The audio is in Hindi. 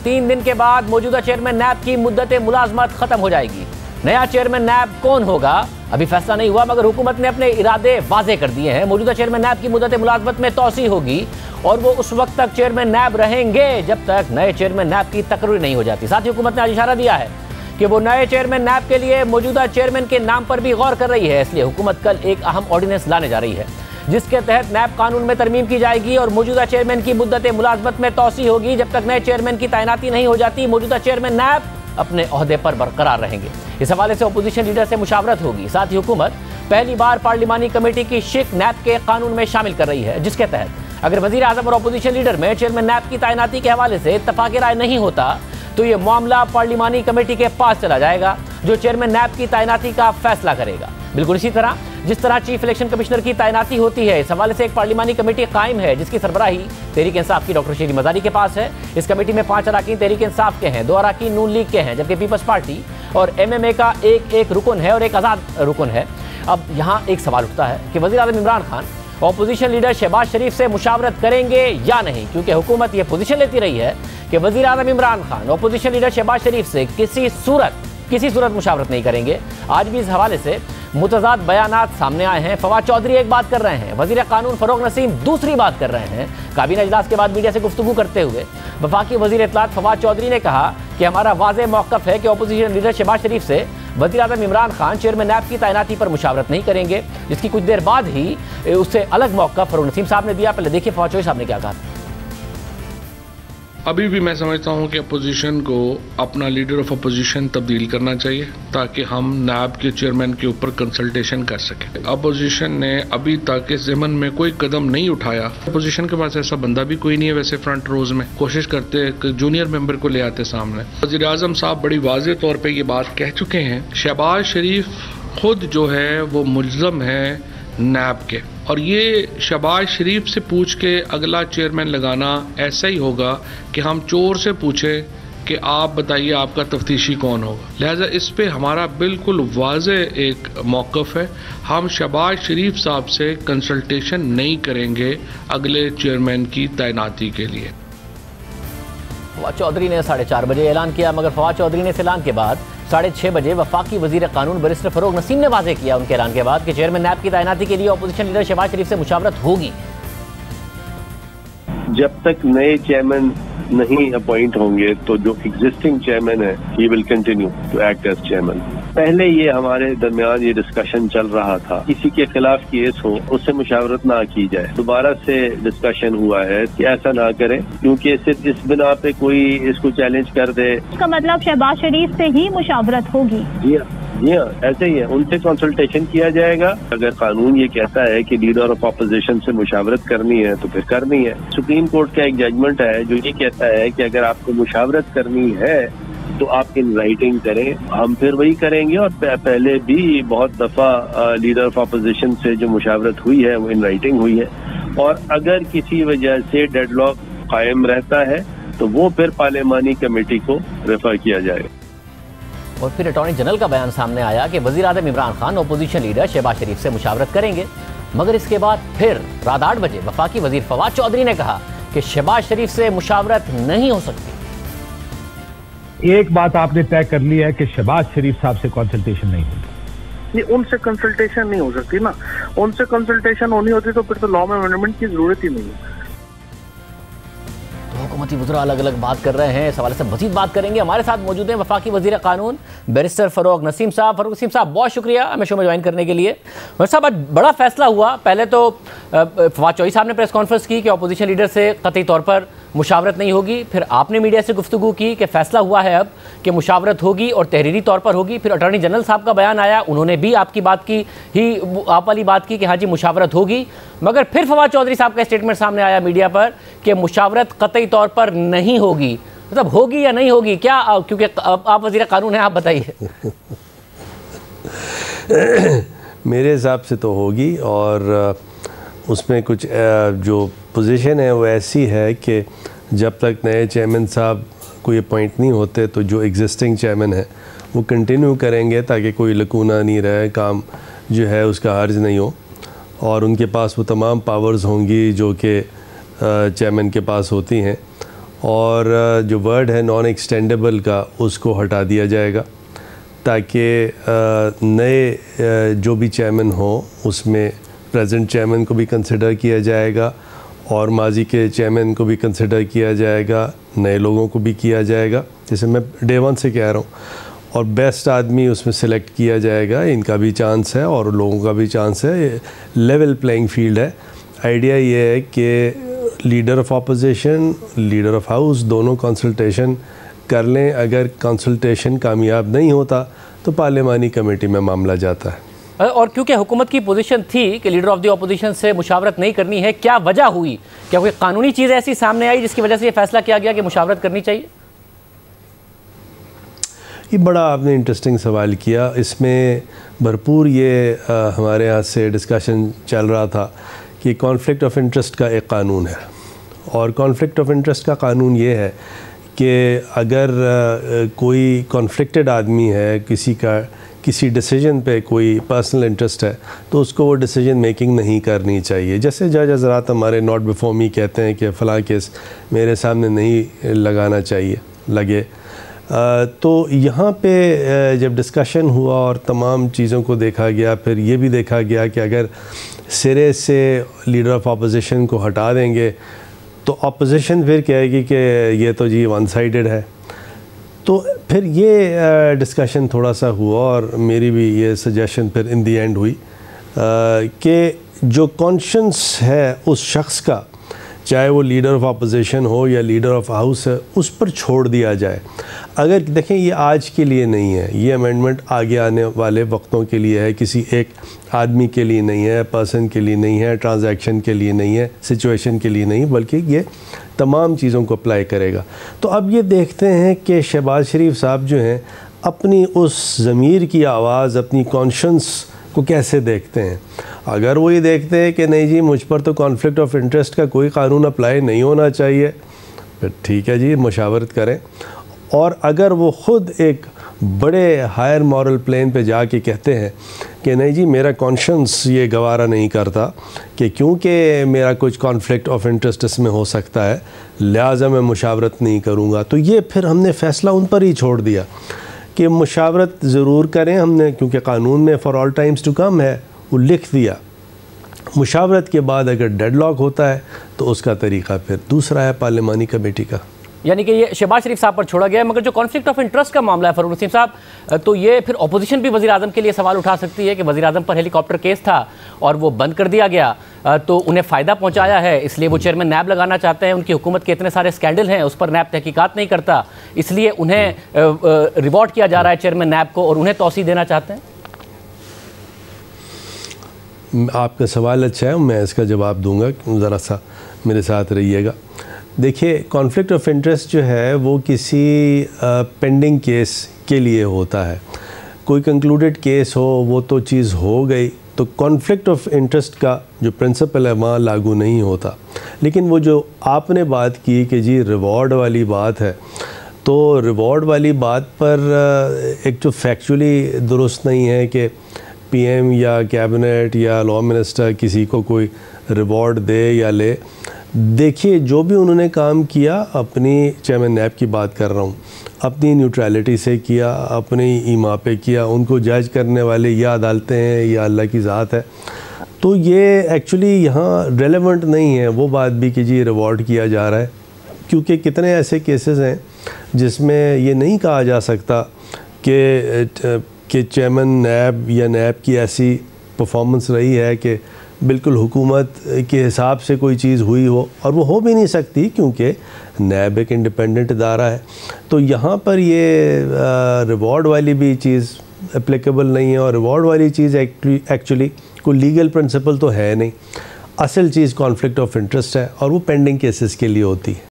3 दिन के बाद मौजूदा चेयरमैन नैब की मुद्दत मुलाजमत खत्म हो जाएगी। नया चेयरमैन नैब कौन होगा अभी फैसला नहीं हुआ, मगर हुकूमत ने अपने इरादे वाजे कर दिए हैं। मौजूदा चेयरमैन नैब की मुद्दत मुलाजमत में तौसी होगी और वो उस वक्त तक चेयरमैन नैब रहेंगे जब तक नए चेयरमैन नैब की तकरीर नहीं हो जाती। साथ ही हुकूमत ने आज इशारा दिया है कि वो नए चेयरमैन नैब के लिए मौजूदा चेयरमैन के नाम पर भी गौर कर रही है। इसलिए हुकूमत कल एक अहम ऑर्डिनेंस लाने जा रही है जिसके तहत नैब कानून में तरमीम की जाएगी और मौजूदा चेयरमैन की मुद्दत मुलाजमत में तौसी होगी जब तक नए चेयरमैन की तैनाती नहीं हो जाती। मौजूदा चेयरमैन नैब अपने ओहदे पर बरकरार रहेंगे। इस हवाले से अपोजिशन लीडर से मुशावरत होगी। साथ ही हुकूमत पहली बार पार्लिमानी कमेटी की शिक नैब के कानून में शामिल कर रही है, जिसके तहत अगर वजीर आजम और अपोजिशन लीडर में चेयरमैन नैब की तैनाती के हवाले से इत्तफाक राय नहीं होता तो ये मामला पार्लिमानी कमेटी के पास चला जाएगा जो चेयरमैन नैब की तैनाती का फैसला करेगा। बिल्कुल इसी तरह जिस तरह चीफ इलेक्शन कमिश्नर की तैनाती होती है, इस हवाले से एक पार्लिमानी कमेटी कायम है जिसकी सरबराही तहरीक इंसाफ की डॉक्टर शीरी मजारी के पास है। इस कमेटी में 5 अरकान तहरीक इंसाफ के हैं, 2 अरकान नून लीग के हैं, जबकि पीपल्स पार्टी और MMA का एक रुकन है और एक आज़ाद रुकन है। अब यहाँ एक सवाल उठता है कि वज़ीर आज़म इमरान खान अपोजिशन लीडर शहबाज शरीफ से मुशावरत करेंगे या नहीं, क्योंकि हुकूमत ये पोजीशन लेती रही है कि वज़ीर आज़म इमरान खान अपोजिशन लीडर शहबाज शरीफ से किसी सूरत मुशावरत नहीं करेंगे। आज भी इस हवाले से मुतज़ाद बयानात सामने आए हैं। फवाद चौधरी एक बात कर रहे हैं, वज़ीर कानून फ़रोग़ नसीम दूसरी बात कर रहे हैं। काबीना इजलास के बाद मीडिया से गुफ्तगू करते हुए वफाकी वज़ीर इत्तलात फवाद चौधरी ने कहा कि हमारा वाज़ेह मौक़िफ़ है कि अपोजिशन लीडर शहबाज शरीफ से वज़ीर आज़म इमरान खान चेयरमैन नैब की तैनाती पर मुशावरत नहीं करेंगे, जिसकी कुछ देर बाद ही उससे अलग मौक़िफ़ फ़रोग़ नसीम साहब ने दिया। पहले देखिए फवाद चौधरी साहब ने क्या कहा। अभी भी मैं समझता हूं कि अपोजिशन को अपना लीडर ऑफ अपोजिशन तब्दील करना चाहिए ताकि हम नैब के चेयरमैन के ऊपर कंसल्टेशन कर सकें। अपोजिशन ने अभी तक इस ज़मन में कोई कदम नहीं उठाया। अपोजिशन के पास ऐसा बंदा भी कोई नहीं है। वैसे फ्रंट रोज में कोशिश करते कि जूनियर मेंबर को ले आते सामने। वज़ीर आज़म साहब बड़ी वाज़ेह तौर पर ये बात कह चुके हैं, शहबाज शरीफ खुद जो है वो मुल्ज़म है नैब के, और ये शहबाज शरीफ से पूछ के अगला चेयरमैन लगाना ऐसा ही होगा कि हम चोर से पूछें कि आप बताइए आपका तफ्तीशी कौन होगा। लिहाजा इस पे हमारा बिल्कुल वाज़ेह एक मौक़िफ़ है, हम शहबाज शरीफ साहब से कंसल्टेशन नहीं करेंगे अगले चेयरमैन की तैनाती के लिए। फवाद चौधरी ने 4:30 बजे ऐलान किया, मगर फवाद चौधरी ने इस ऐलान के बाद 6:30 बजे वफाकी वज़ीर कानून बैरिस्टर फ़रोग़ नसीम ने वाज़ेह किया उनके ऐलान के बाद कि चेयरमैन नैब की तैनाती के लिए अपोजिशन लीडर शहबाज शरीफ से मुशावरत होगी। जब तक नए चेयरमैन नहीं अपॉइंट होंगे तो जो एग्जिस्टिंग चेयरमैन है he will continue to act as chairman. पहले ये हमारे दरमियान ये डिस्कशन चल रहा था, किसी के खिलाफ केस हो उससे मुशावरत ना की जाए। दोबारा से डिस्कशन हुआ है कि ऐसा ना करें, क्योंकि सिर्फ इस बिना पे कोई इसको चैलेंज कर दे। इसका मतलब शहबाज शरीफ से ही मुशावरत होगी। जी हाँ, ऐसे ही है, उनसे कंसल्टेशन किया जाएगा। अगर कानून ये कहता है कि लीडर ऑफ अपोजिशन से मुशावरत करनी है तो फिर करनी है। सुप्रीम कोर्ट का एक जजमेंट है जो ये कहता है कि अगर आपको मुशावरत करनी है तो आप इन राइटिंग करें। हम फिर वही करेंगे, और पहले भी बहुत दफा लीडर ऑफ अपोजिशन से जो मुशावरत हुई है वो इन राइटिंग हुई है, और अगर किसी वजह से डेडलॉक कायम रहता है तो वो फिर पार्लिमानी कमेटी को रेफर किया जाएगा। और फिर अटॉर्नी जनरल का बयान सामने आया कि वज़ीर आज़म इमरान खान अपोजिशन लीडर शहबाज शरीफ से मुशावरत करेंगे, मगर इसके बाद फिर रात 8 बजे वफाकी वज़ीर फवाद चौधरी ने कहा कि शहबाज शरीफ से मुशावरत नहीं हो सकती। एक बात आपने तय कर ली है कि शहबाज शरीफ साहब से कंसल्टेशन नहीं होगी। नहीं, उनसे कंसल्टेशन नहीं हो सकती ना। उनसे कंसल्टेशन होनी होती तो फिर तो लॉ में अमेंडमेंट की जरूरत ही नहीं है। हुकूमती वज़रा अलग अलग बात कर रहे हैं, इस हवाले से मज़ीद बात करेंगे। हमारे साथ मौजूद हैं वफाकी वज़ीर कानून बैरिस्टर फ़रोग़ नसीम साहब। फ़रोग़ नसीम साहब, बहुत शुक्रिया हमें शो में ज्वाइन करने के लिए। वैसे साहब, आज बड़ा फैसला हुआ। पहले तो फवाद चौधरी साहब ने प्रेस कॉन्फ्रेंस की कि अपोजिशन लीडर से कतई तौर पर मुशावरत नहीं होगी, फिर आपने मीडिया से गुफ्तगू की कि फैसला हुआ है अब कि मुशावरत होगी और तहरीरी तौर पर होगी। फिर अटॉर्नी जनरल साहब का बयान आया, उन्होंने भी आपकी बात की ही आप वाली बात की कि हाँ जी मुशावरत होगी, मगर फिर फवाद चौधरी साहब का स्टेटमेंट सामने आया मीडिया पर कि मुशावरत कतई तौर पर नहीं होगी। मतलब होगी या नहीं होगी क्या, क्योंकि आप वज़ीर कानून हैं, आप बताइए। मेरे हिसाब से तो होगी, और उसमें कुछ जो पोजीशन है वो ऐसी है कि जब तक नए चेयरमैन साहब कोई अपॉइंट नहीं होते तो जो एग्जिस्टिंग चेयरमैन है वो कंटिन्यू करेंगे ताकि कोई लकूना नहीं रहे, काम जो है उसका हर्ज नहीं हो, और उनके पास वो तमाम पावर्स होंगी जो कि चेयरमैन के पास होती हैं। और जो वर्ड है नॉन एक्सटेंडेबल का उसको हटा दिया जाएगा, ताकि नए जो भी चेयरमैन हो उसमें प्रेजेंट चेयरमैन को भी कंसिडर किया जाएगा और माजी के चेयरमैन को भी कंसिडर किया जाएगा, नए लोगों को भी किया जाएगा, जैसे मैं डे वन से कह रहा हूँ, और बेस्ट आदमी उसमें सिलेक्ट किया जाएगा। इनका भी चांस है और लोगों का भी चांस है, लेवल प्लेइंग फील्ड है। आइडिया ये है कि leader of opposition, leader of house दोनों कंसल्टेशन कर लें। अगर कंसल्टेशन कामयाब नहीं होता तो पार्लिमानी कमेटी में मामला जाता है। और क्योंकि हुकूमत की पोजीशन थी कि लीडर ऑफ द अपोजिशन से मुशावरत नहीं करनी है, क्या वजह हुई? क्या कोई कानूनी चीज़ ऐसी सामने आई जिसकी वजह से ये फैसला किया गया कि मुशावरत करनी चाहिए? ये बड़ा आपने इंटरेस्टिंग सवाल किया। इसमें भरपूर ये हमारे यहाँ से डिस्कशन चल रहा था कि कॉन्फ्लिक्ट ऑफ इंटरेस्ट का एक कानून है, और कॉन्फ्लिक्ट ऑफ इंटरेस्ट का कानून ये है कि अगर कोई कॉन्फ्लिक्टेड आदमी है, किसी डिसीजन पे कोई पर्सनल इंटरेस्ट है, तो उसको वो डिसीजन मेकिंग नहीं करनी चाहिए। जैसे जज हज़रात हमारे नॉट बिफोर मी कहते हैं कि फ़लाँ केस मेरे सामने नहीं लगाना चाहिए, लगे। तो यहाँ पे जब डिस्कशन हुआ और तमाम चीज़ों को देखा गया, फिर ये भी देखा गया कि अगर सिरे से लीडर ऑफ अपोजिशन को हटा देंगे तो अपोजिशन फिर कहेगी कि ये तो जी वन साइडेड है। तो फिर ये डिस्कशन थोड़ा सा हुआ और मेरी भी ये सजेशन फिर इन दी एंड हुई कि जो कॉन्शियंस है उस शख्स का, चाहे वो लीडर ऑफ अपोजिशन हो या लीडर ऑफ हाउस है, उस पर छोड़ दिया जाए। अगर देखें ये आज के लिए नहीं है, ये अमेंडमेंट आगे आने वाले वक्तों के लिए है, किसी एक आदमी के लिए नहीं है, पर्सन के लिए नहीं है, ट्रांजैक्शन के लिए नहीं है, सिचुएशन के लिए नहीं, बल्कि ये तमाम चीज़ों को अप्लाई करेगा। तो अब ये देखते हैं कि शहबाज शरीफ साहब जो हैं अपनी उस ज़मीर की आवाज़, अपनी कॉन्शियंस को कैसे देखते हैं। अगर वो ये देखते हैं कि नहीं जी मुझ पर तो कॉन्फ्लिक्ट ऑफ इंटरेस्ट का कोई कानून अप्लाई नहीं होना चाहिए, फिर ठीक है जी मुशावरत करें। और अगर वो ख़ुद एक बड़े हायर मॉरल प्लेन पे जाके कहते हैं कि नहीं जी मेरा कॉन्शियंस ये गवारा नहीं करता कि क्योंकि मेरा कुछ कॉन्फ्लिक्ट ऑफ इंटरेस्ट इसमें हो सकता है, लिहाजा मैं मुशावरत नहीं करूँगा, तो ये फिर हमने फ़ैसला उन पर ही छोड़ दिया कि मुशावरत ज़रूर करें। हमने क्योंकि कानून में for all times to come है वो लिख दिया। मुशावरत के बाद अगर डेडलॉक होता है तो उसका तरीक़ा फिर दूसरा है पार्लिमानी कमेटी का। यानी कि ये शहबाज शरीफ साहब पर छोड़ा गया है। मगर जो कॉन्फ्लिक्ट ऑफ इंटरेस्ट का मामला है फरूक नसीम साहब, तो ये फिर अपोजिशन भी वज़ीर आज़म के लिए सवाल उठा सकती है कि वज़ीर आज़म पर हेलीकॉप्टर केस था और वो बंद कर दिया गया, तो उन्हें फ़ायदा पहुंचाया है, इसलिए वो चेयरमैन नैब लगाना चाहते हैं। उनकी हुकूमत के इतने सारे स्कैंडल हैं, उस पर नैब तहकीकात नहीं करता, इसलिए उन्हें रिवॉर्ड किया जा रहा है चेयरमैन नैब को, और उन्हें तौसीह देना चाहते हैं। आपका सवाल अच्छा है, मैं इसका जवाब दूंगा, ज़रा सा मेरे साथ रहिएगा। देखिए कॉन्फ्लिक्ट ऑफ इंटरेस्ट जो है वो किसी पेंडिंग केस के लिए होता है। कोई कंक्लूडेड केस हो वो तो चीज़ हो गई, तो कॉन्फ्लिक्ट ऑफ इंटरेस्ट का जो प्रिंसिपल है वहाँ लागू नहीं होता। लेकिन वो जो आपने बात की कि जी रिवॉर्ड वाली बात है, तो रिवॉर्ड वाली बात पर एक तो फैक्चुअली दुरुस्त नहीं है कि पीएम या कैबिनेट या लॉ मिनिस्टर किसी को कोई रिवॉर्ड दे या ले। देखिए जो भी उन्होंने काम किया, अपनी चेयरमैन नैब की बात कर रहा हूँ, अपनी न्यूट्रलिटी से किया, अपनी ईमा पे किया। उनको जज करने वाले या अदालतें हैं या अल्लाह की ज़ात है, तो ये एक्चुअली यहाँ रेलेवेंट नहीं है वो बात भी कि जी रिवॉर्ड किया जा रहा है, क्योंकि कितने ऐसे केसेस हैं जिसमें ये नहीं कहा जा सकता कि चेयरमैन नैब या नैब की ऐसी परफॉर्मेंस रही है कि बिल्कुल हुकूमत के हिसाब से कोई चीज़ हुई हो, और वो हो भी नहीं सकती क्योंकि नैब एक इंडिपेंडेंट इदारा है। तो यहाँ पर ये रिवॉर्ड वाली भी चीज़ एप्लीकेबल नहीं है, और रिवॉर्ड वाली चीज़ एक्चुअली कोई लीगल प्रिंसिपल तो है नहीं। असल चीज़ कॉन्फ्लिक्ट ऑफ इंटरेस्ट है और वो पेंडिंग केसेस के लिए होती है।